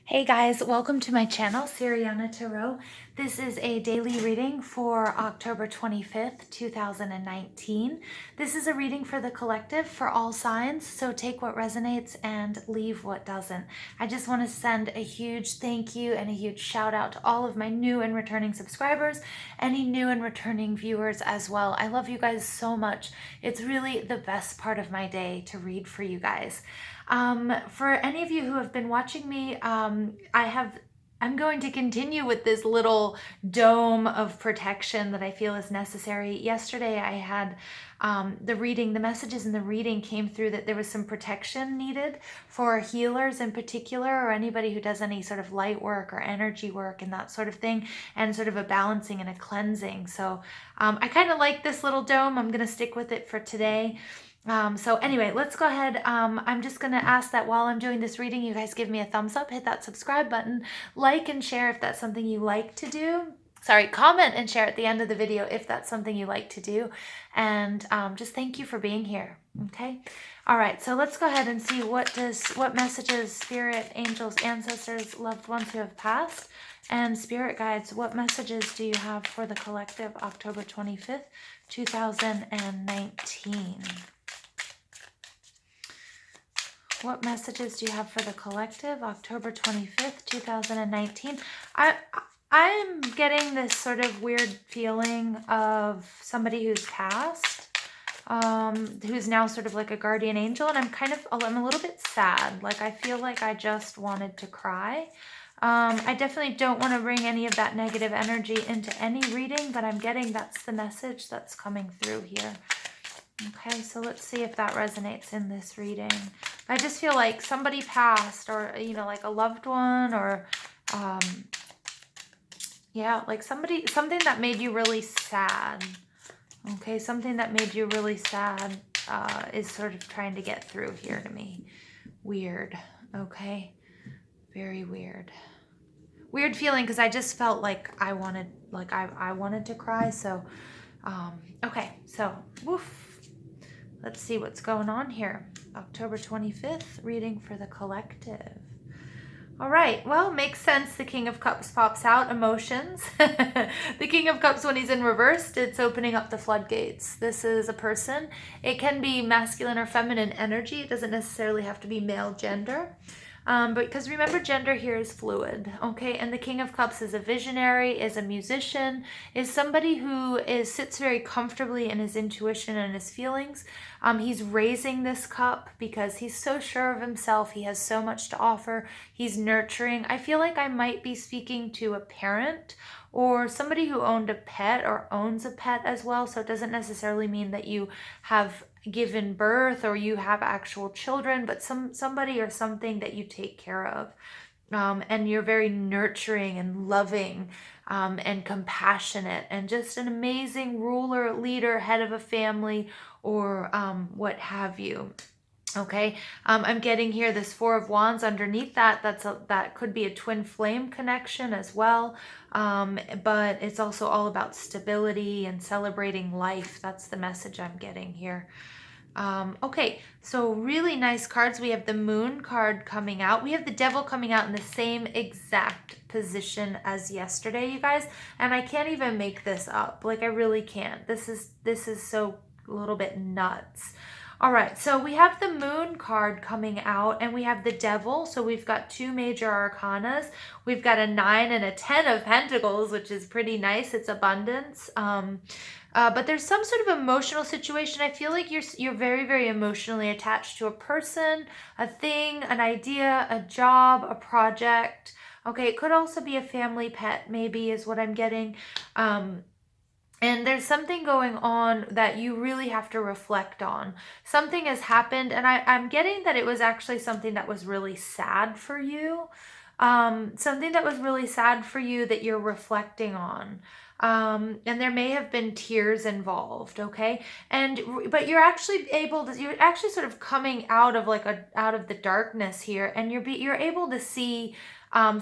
Hey guys, welcome to my channel, Siriana Tarot. This is a daily reading for October 25th, 2019. This is a reading for the collective for all signs, so take what resonates and leave what doesn't. I just want to send a huge thank you and a huge shout out to all of my new and returning subscribers, any new and returning viewers as well. I love you guys so much. It's really the best part of my day to read for you guys. For any of you who have been watching me, I'm going to continue with this little dome of protection that I feel is necessary. Yesterday I had the messages in the reading came through that there was some protection needed for healers in particular, or anybody who does any sort of light work or energy work and that sort of thing, and sort of a balancing and a cleansing. So I kind of like this little dome. I'm going to stick with it for today. So anyway, let's go ahead. I'm just going to ask that while I'm doing this reading, you guys give me a thumbs up, hit that subscribe button, like and share if that's something you like to do. Sorry, comment and share at the end of the video if that's something you like to do. And just thank you for being here. Okay. All right. So let's go ahead and see what messages, spirit, angels, ancestors, loved ones who have passed, and spirit guides, what messages do you have for the collective October 25th, 2019? What messages do you have for the collective, October 25th, 2019? I'm getting this sort of weird feeling of somebody who's passed, who's now sort of like a guardian angel, and I'm a little bit sad. Like, I feel like I just wanted to cry. I definitely don't want to bring any of that negative energy into any reading, but I'm getting that's the message that's coming through here. Okay, so let's see if that resonates in this reading. I just feel like somebody passed, or, you know, like a loved one, or, yeah, like something that made you really sad. Okay, something that made you really sad is sort of trying to get through here to me. Weird, okay? Very weird. Weird feeling, because I just felt like I wanted to cry, so, okay, so, woof. Let's see what's going on here. October 25th, reading for the collective. All right, well, makes sense. The King of Cups pops out, emotions. The King of Cups, when he's in reversed, it's opening up the floodgates. This is a person. It can be masculine or feminine energy. It doesn't necessarily have to be male gender. But because remember, gender here is fluid, okay? And the King of Cups is a visionary, is a musician, is somebody who sits very comfortably in his intuition and his feelings. He's raising this cup because he's so sure of himself. He has so much to offer. He's nurturing. I feel like I might be speaking to a parent or somebody who owned a pet or owns a pet as well. So it doesn't necessarily mean that you have given birth or you have actual children, but somebody or something that you take care of. And you're very nurturing and loving and compassionate and just an amazing ruler, leader, head of a family, or what have you. Okay, I'm getting here this Four of Wands underneath that. That could be a twin flame connection as well. But it's also all about stability and celebrating life. That's the message I'm getting here. Okay, so really nice cards. We have the Moon card coming out. We have the Devil coming out in the same exact position as yesterday, you guys. And I can't even make this up. Like, I really can't. This is so a little bit nuts. All right, so we have the Moon card coming out, and we have the Devil. So we've got two major arcanas. We've got a 9 and a 10 of Pentacles, which is pretty nice. It's abundance. But there's some sort of emotional situation. I feel like you're very, very emotionally attached to a person, a thing, an idea, a job, a project. Okay, it could also be a family pet, maybe, is what I'm getting. And there's something going on that you really have to reflect on. Something has happened, and I'm getting that it was actually something that was really sad for you. Something that was really sad for you that you're reflecting on. And there may have been tears involved, okay? But you're actually you're actually sort of coming out of out of the darkness here, and you're able to see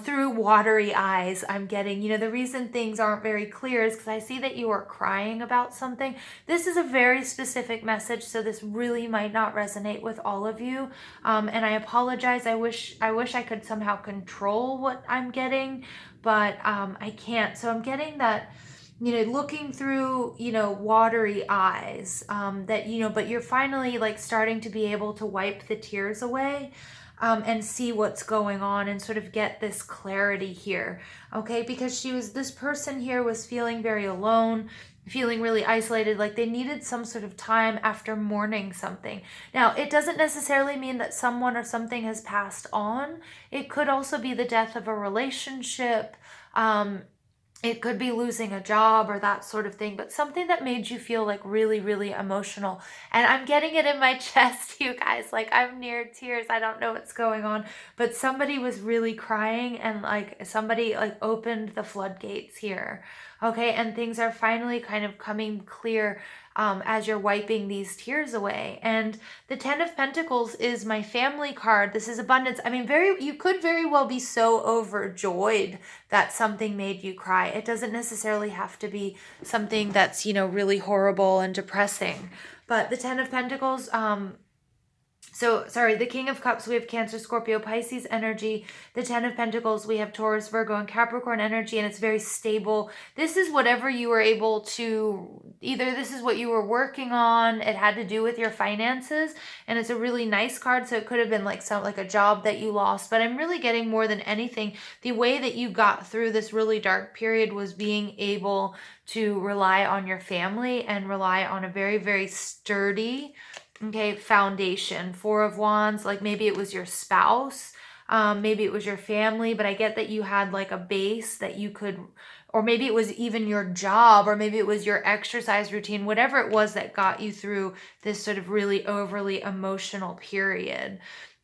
through watery eyes. I'm getting, the reason things aren't very clear is because I see that you are crying about something. This is a very specific message, so this really might not resonate with all of you. And I apologize. I wish I could somehow control what I'm getting, but I can't. So I'm getting that, looking through, watery eyes, that, but you're finally like starting to be able to wipe the tears away, and see what's going on and sort of get this clarity here. Okay. Because this person here was feeling very alone, feeling really isolated, like they needed some sort of time after mourning something. Now, it doesn't necessarily mean that someone or something has passed on. It could also be the death of a relationship. It could be losing a job or that sort of thing, but something that made you feel like really, really emotional. And I'm getting it in my chest, you guys. Like, I'm near tears. I don't know what's going on, but somebody was really crying, and like somebody like opened the floodgates here. Okay. And things are finally kind of coming clear, as you're wiping these tears away. And the Ten of Pentacles is my family card. This is abundance. I mean, you could very well be so overjoyed that something made you cry. It doesn't necessarily have to be something that's, really horrible and depressing. But the Ten of Pentacles, the King of Cups, we have Cancer, Scorpio, Pisces energy. The Ten of Pentacles, we have Taurus, Virgo, and Capricorn energy, and it's very stable. This is whatever you were able to, either this is what you were working on, it had to do with your finances, and it's a really nice card, so it could have been like a job that you lost, but I'm really getting more than anything, the way that you got through this really dark period was being able to rely on your family and rely on a very, very sturdy, foundation. Four of Wands, like maybe it was your spouse, maybe it was your family, but I get that you had like a base that you could, or maybe it was even your job, or maybe it was your exercise routine, whatever it was that got you through this sort of really overly emotional period.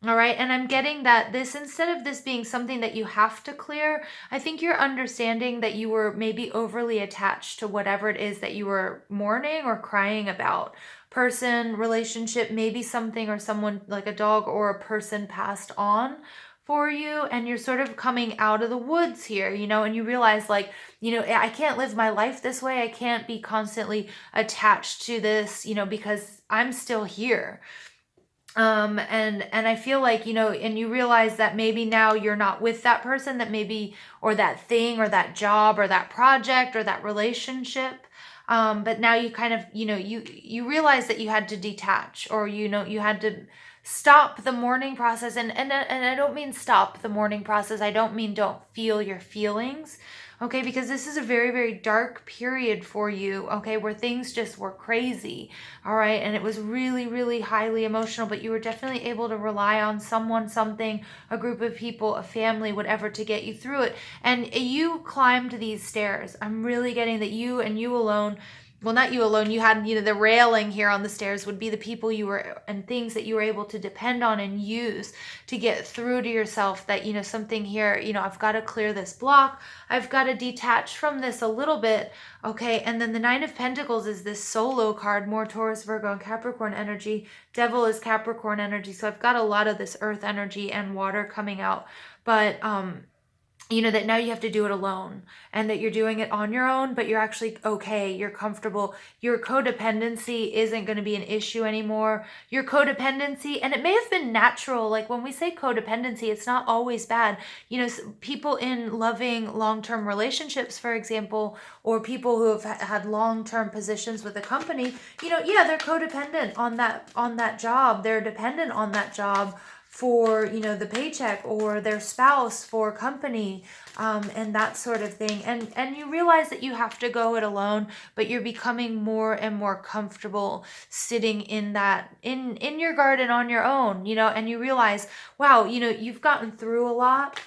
All right. And I'm getting that instead of this being something that you have to clear, I think you're understanding that you were maybe overly attached to whatever it is that you were mourning or crying about. Person, relationship, maybe something or someone like a dog or a person passed on for you, and you're sort of coming out of the woods here, and you realize like, I can't live my life this way. I can't be constantly attached to this, because I'm still here. And I feel like, and you realize that maybe now you're not with that person, that maybe, or that thing or that job or that project or that relationship. But now you kind of, you realize that you had to detach, or, you had to stop the mourning process. And I don't mean stop the mourning process. I don't mean don't feel your feelings. Okay, because this is a very, very dark period for you, okay, where things just were crazy, all right, and it was really, really highly emotional, but you were definitely able to rely on someone, something, a group of people, a family, whatever, to get you through it. And you climbed these stairs. I'm really getting that you and you alone, well, not you alone, you had, the railing here on the stairs would be the people you were, and things that you were able to depend on and use to get through to yourself, that, something here, I've got to clear this block. I've got to detach from this a little bit. Okay. And then the Nine of Pentacles is this solo card, more Taurus, Virgo, and Capricorn energy. Devil is Capricorn energy. So I've got a lot of this earth energy and water coming out, but, that now you have to do it alone, and that you're doing it on your own, but you're actually okay. You're comfortable. Your codependency isn't going to be an issue anymore. Your codependency, and it may have been natural. Like when we say codependency, it's not always bad. People in loving long-term relationships, for example, or people who have had long-term positions with a company, they're codependent on that job. They're dependent on that job for, the paycheck, or their spouse for company, and that sort of thing. And you realize that you have to go it alone, but you're becoming more and more comfortable sitting in your garden on your own, and you realize, wow, you've gotten through a lot.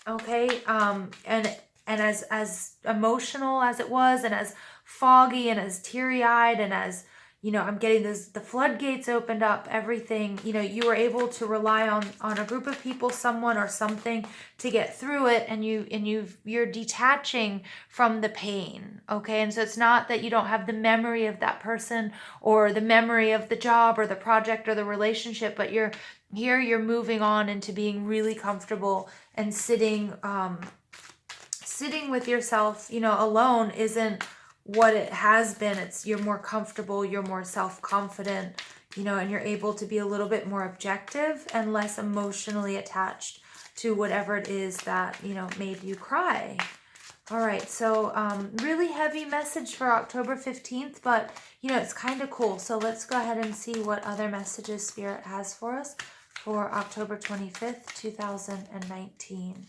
Okay. And as emotional as it was, and as foggy and as teary-eyed and as, I'm getting this, the floodgates opened up, everything, you were able to rely on a group of people, someone or something to get through it. And you're detaching from the pain. Okay. And so it's not that you don't have the memory of that person or the memory of the job or the project or the relationship, but you're moving on into being really comfortable and sitting with yourself, alone isn't what it has been. You're more comfortable, you're more self-confident, and you're able to be a little bit more objective and less emotionally attached to whatever it is that, made you cry. All right, so really heavy message for October 15th, but, it's kind of cool. So let's go ahead and see what other messages Spirit has for us for October 25th, 2019.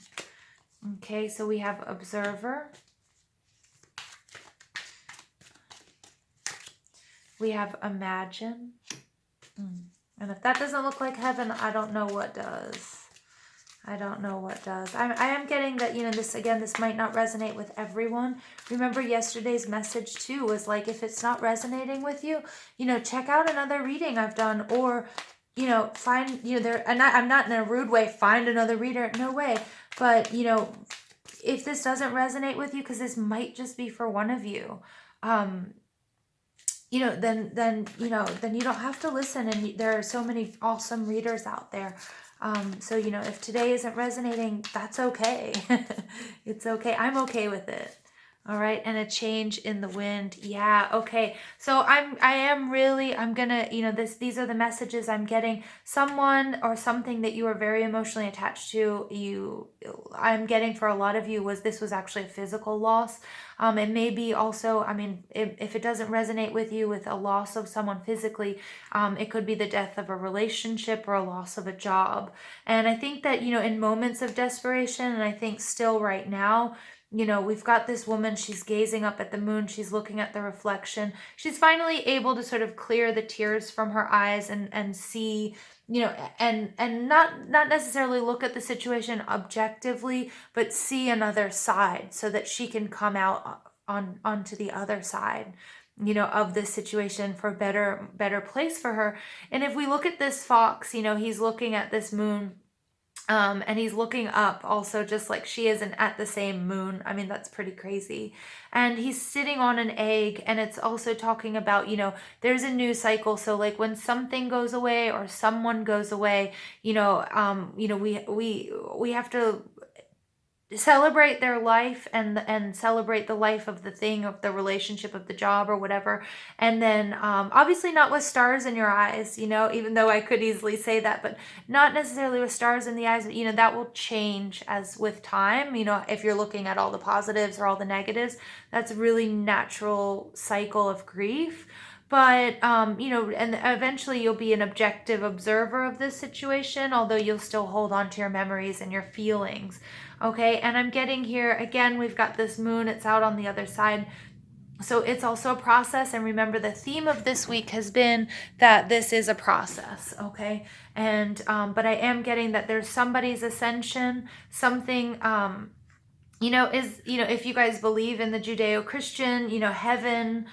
Okay, so we have Observer. We have Imagine. And if that doesn't look like heaven, I don't know what does. I don't know what does. I am getting that, this might not resonate with everyone. Remember yesterday's message too was like, if it's not resonating with you, check out another reading I've done, or, find, and I'm not in a rude way, find another reader. No way. But, if this doesn't resonate with you, because this might just be for one of you, then you don't have to listen. And there are so many awesome readers out there. So, if today isn't resonating, that's okay. It's okay. I'm okay with it. All right. And a change in the wind. Yeah. Okay. So I'm gonna, these are the messages I'm getting. Someone or something that you are very emotionally attached to, I'm getting for a lot of you this was actually a physical loss. It may be also, if it doesn't resonate with you with a loss of someone physically, it could be the death of a relationship or a loss of a job. And I think that, in moments of desperation, and I think still right now, we've got this woman, she's gazing up at the moon, she's looking at the reflection. She's finally able to sort of clear the tears from her eyes and see, and not necessarily look at the situation objectively, but see another side so that she can come out onto the other side, of this situation for a better place for her. And if we look at this fox, he's looking at this moon. And he's looking up also, just like she is, and at the same moon. That's pretty crazy. And he's sitting on an egg, and it's also talking about, there's a new cycle. So like when something goes away or someone goes away, we have to celebrate their life and celebrate the life of the thing, of the relationship, of the job or whatever. And then obviously not with stars in your eyes, even though I could easily say that, but not necessarily with stars in the eyes. That will change as with time. If you're looking at all the positives or all the negatives, that's a really natural cycle of grief. But, and eventually you'll be an objective observer of this situation, although you'll still hold on to your memories and your feelings. Okay, and I'm getting here, again, we've got this moon, it's out on the other side. So it's also a process. And remember, the theme of this week has been that this is a process, okay? And, but I am getting that there's somebody's ascension, something, if you guys believe in the Judeo-Christian, heaven,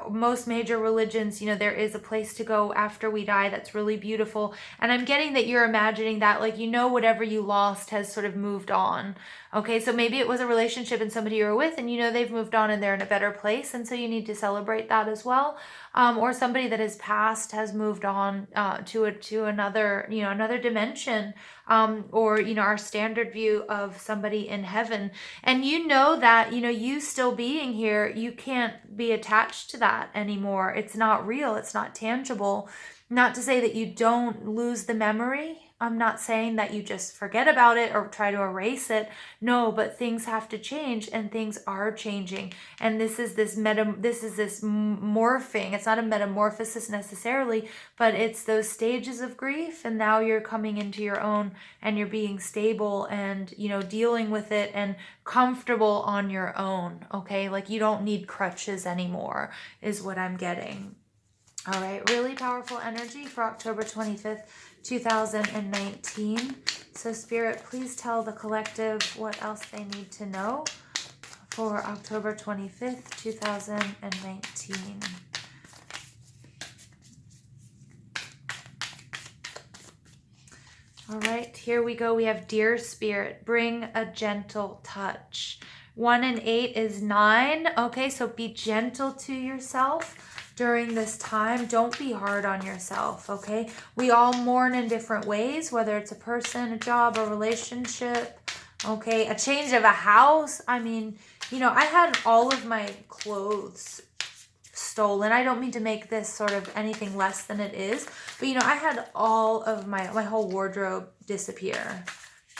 most major religions, there is a place to go after we die that's really beautiful. And I'm getting that you're imagining that, like, whatever you lost has sort of moved on. Okay, so maybe it was a relationship and somebody you were with, and they've moved on and they're in a better place, and so you need to celebrate that as well. Or somebody that has passed has moved on to another, another dimension, or our standard view of somebody in heaven. And that you still being here, you can't be attached to that anymore. It's not real. It's not tangible. Not to say that you don't lose the memory. I'm not saying that you just forget about it or try to erase it. No, but things have to change, and things are changing. And this is this morphing. It's not a metamorphosis necessarily, but it's those stages of grief. And now you're coming into your own, and you're being stable and, dealing with it and comfortable on your own. Okay. Like you don't need crutches anymore is what I'm getting. All right. Really powerful energy for October 25th. 2019. So Spirit, please tell the collective what else they need to know for October 25th, 2019. All right, here we go. We have Dear Spirit, bring a gentle touch. 1 and 8 is 9. Okay, so be gentle to yourself during this time. Don't be hard on yourself, okay? We all mourn in different ways, whether it's a person, a job, a relationship, okay? A change of a house. I mean, you know, I had all of my clothes stolen. I don't mean to make this sort of anything less than it is, but you know, I had all of my whole wardrobe disappear.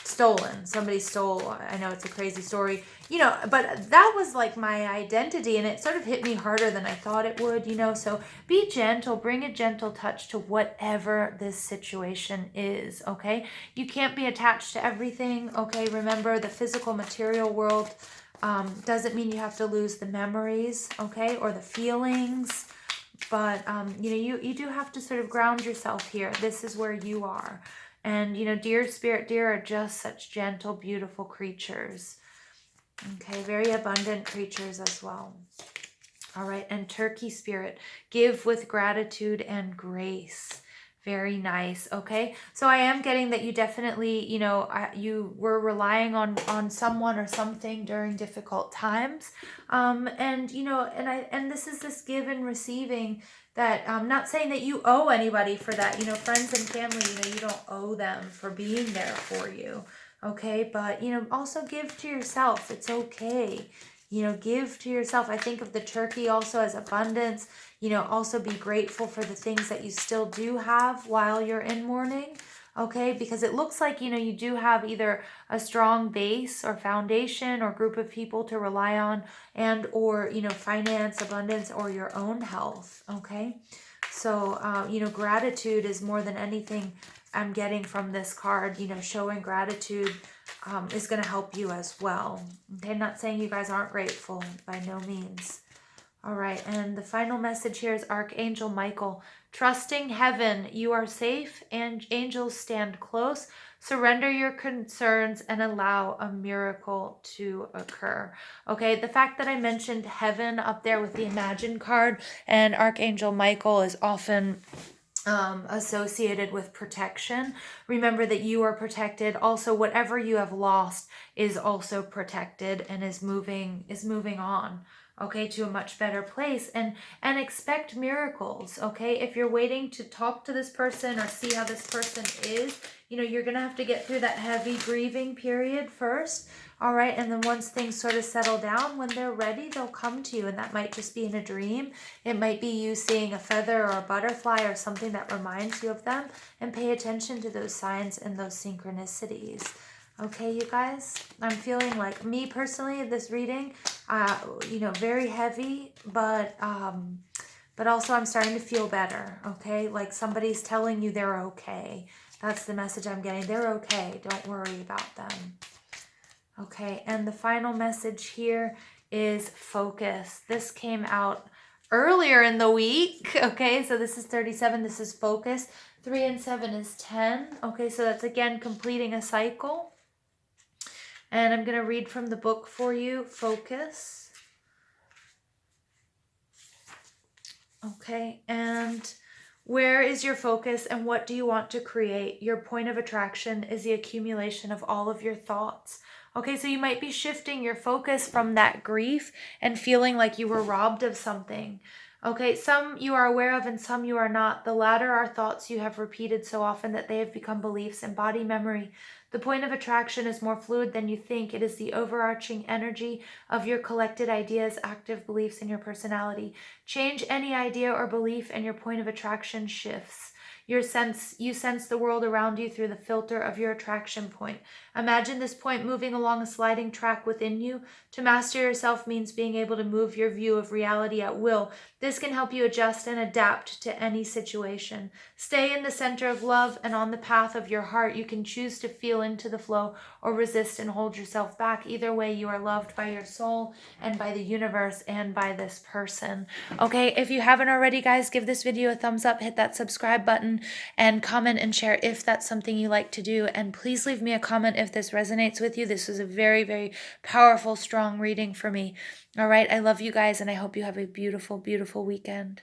Stolen. Somebody stole. I know it's a crazy story, you know, but that was like my identity, and it sort of hit me harder than I thought it would, you know. So be gentle, bring a gentle touch to whatever this situation is, okay? You can't be attached to everything, okay? Remember, the physical material world doesn't mean you have to lose the memories, okay, or the feelings, but you know, you do have to sort of ground yourself here. This is where you are. And you know, dear spirit, dear are just such gentle, beautiful creatures, okay, very abundant creatures as well. All right, and turkey spirit, give with gratitude and grace. Very nice. Okay, so I am getting that you definitely, you know, you were relying on someone or something during difficult times, and you know, and this is this give and receiving that I'm not saying that you owe anybody for that. You know, friends and family, you know, you don't owe them for being there for you. Okay, but you know, also give to yourself. It's okay. You know, give to yourself. I think of the turkey also as abundance. You know, also be grateful for the things that you still do have while you're in mourning, okay? Because it looks like, you know, you do have either a strong base or foundation or group of people to rely on, and or, you know, finance, abundance, or your own health, okay? So, you know, gratitude is more than anything I'm getting from this card. You know, showing gratitude is going to help you as well. Okay, I'm not saying you guys aren't grateful, by no means. All right, and the final message here is Archangel Michael. Trusting heaven, you are safe, and angels stand close. Surrender your concerns and allow a miracle to occur. Okay, the fact that I mentioned heaven up there with the Imagine card and Archangel Michael is often associated with protection. Remember that you are protected. Also, whatever you have lost is also protected and is moving on, okay, to a much better place. And expect miracles, okay? If you're waiting to talk to this person or see how this person is, you know, you're gonna have to get through that heavy grieving period first. All right, and then once things sort of settle down, when they're ready, they'll come to you, and that might just be in a dream. It might be you seeing a feather or a butterfly or something that reminds you of them, and pay attention to those signs and those synchronicities. Okay, you guys, I'm feeling like, me personally, this reading, you know, very heavy, but also I'm starting to feel better, okay? Like somebody's telling you they're okay. That's the message I'm getting. They're okay. Don't worry about them. Okay, and the final message here is focus. This came out earlier in the week. Okay, so this is 37. This is focus. 3 and 7 is 10. Okay, so that's again completing a cycle. And I'm going to read from the book for you, Focus. Okay, and where is your focus and what do you want to create? Your point of attraction is the accumulation of all of your thoughts. Okay, so you might be shifting your focus from that grief and feeling like you were robbed of something. Okay, some you are aware of and some you are not. The latter are thoughts you have repeated so often that they have become beliefs and body memory. The point of attraction is more fluid than you think. It is the overarching energy of your collected ideas, active beliefs, and your personality. Change any idea or belief and your point of attraction shifts. You sense the world around you through the filter of your attraction point. Imagine this point moving along a sliding track within you. To master yourself means being able to move your view of reality at will. This can help you adjust and adapt to any situation. Stay in the center of love and on the path of your heart. You can choose to feel into the flow or resist and hold yourself back. Either way, you are loved by your soul and by the universe and by this person. Okay, if you haven't already, guys, give this video a thumbs up, hit that subscribe button. button and comment and share if that's something you like to do. And please leave me a comment if this resonates with you. This was a very, very powerful, strong reading for me. All right. I love you guys, and I hope you have a beautiful, beautiful weekend.